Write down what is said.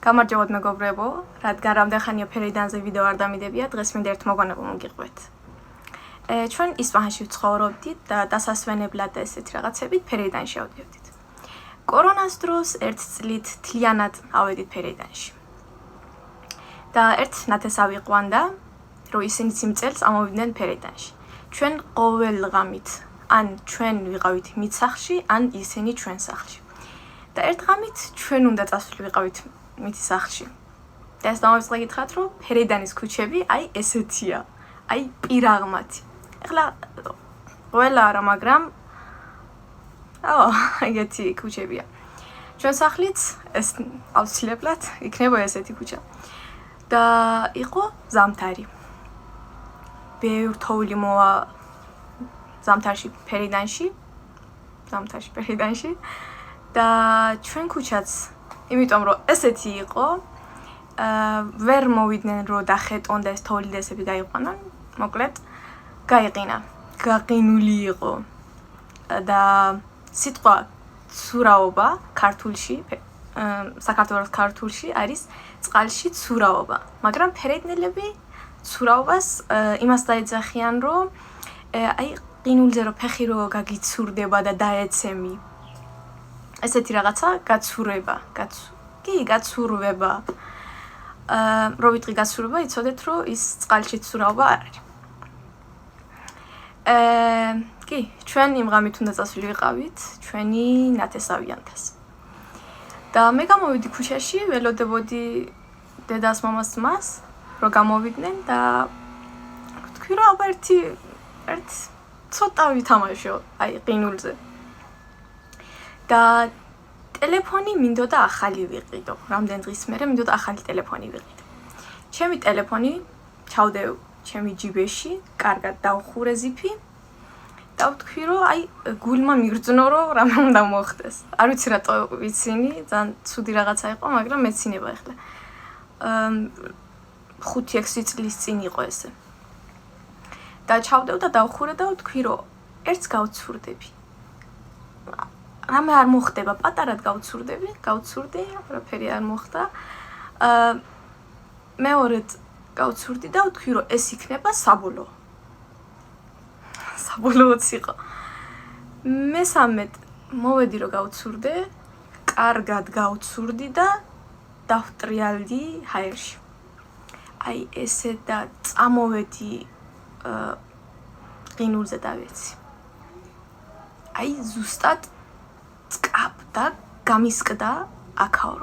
გამარჯობათ მეგობრებო, რადგან რამდენხანია ფერიდანზე ვიდეო არ დამიდებია, დღეს მინდა ერთ მოგონება მოგიყვეთ. ჩვენ ისპანიაში ვცხოვრობდით და დასასვენებლად ესეთ რაღაცებით ფერიდანში ავდიოდით. კორონას დროს ერთ წლით თლიანად ავედით ფერიდანში. და ერთ ნათესავი ყვანდა, რომ ისინი იმ წელს ამოვიდნენ ფერიდანში. ჩვენ ყოველ ღამით ან ჩვენ ვიყავით მის სახლში, ან ისინი ჩვენ სახლში. და ერთ ღამით ჩვენ უნდა წასვლი ვიყავით მის სახლში. და ეს დავიწყე გითხრათ, რომ ფერიდანის ქუჩები აი ესეთია, აი პირაღმათი. ეხლა ყველა არა, მაგრამ ეგეთი ქუჩებია. ჩვენ სახლიც ეს აუცილებლად იქნება ესეთი ქუჩა. და იყო ზამთარი. ბევრ თოვლი მოვა ზამთარში ფერიდანში. და ჩვენ ქუჩაც, იმიტომ რომ ესეთი იყო, ვერ მოვიდნენ რომ დახეტონ და ეს თოვლი და ესები გაიყვანონ, მოკლედ გაიყინა. გაყინული იყო. და სიტყვა ცურაობა ქართულში, საქართველოს ქართულში არის წყალში ცურაობა, მაგრამ ფერიდნელები ცურაობას იმას დაეძახიან, რომ აი ყინულზე რო ფეხი რო გაგიცურდება და დაეცემი. ესეთი რაღაცა გაცურება, გაცურვება. რო ვიტყვი გაცურვება, იცოდეთ რომ ის წყალში ცურაობა არ არის. ჩვენ იმ ღამით უნდა წასვლი ვიყავით ჩვენი ნათესავიანთას. და მე გამოვიდი ქუჩაში, ველოდებოდი დედას, მამას, ძმას, რომ გამოვიდნენ და ვთქვი რომ აბა ერთ ცოტა ვითამაშო, აი ყინულზე. და ტელეფონი მინდოდა ახალი ვიყიდო. რამდენ დღის მერე მინდოდა ახალი ტელეფონი ვიყიდო. ჩემი ტელეფონი ჩავდე ჩემი ჯიბეში, კარგად დავხურე ზიფი. და ვთქვი რომ აი გულმა მიგრძნო რომ რამე უნდა მოხდეს. არ ვიცი რატო ვიცინი, ძალიან ცუდი რაღაცა იყო, მაგრამ მეცინება ახლა. 5-6 წლის წინ იყო ესე. და ჩავდევ და დავხურე და ვთქვი რომ ერთს გავცურდები. რამე არ მოხდება, პატარად გავცურდი, არაფერი არ მოხდა. მეორედ გავცურდი და ვთქვი რომ ეს იქნება საბოლოო. საბოლოოც იყო. მესამედ მოვედი რომ გავცურდე, კარგად გავცურდი და დავტრიალდი ჰაერში. აი ესე და წამოვედი ყინულზე დავეცი. აი ზუსტად წკაპდა, გამისკდა აქაო.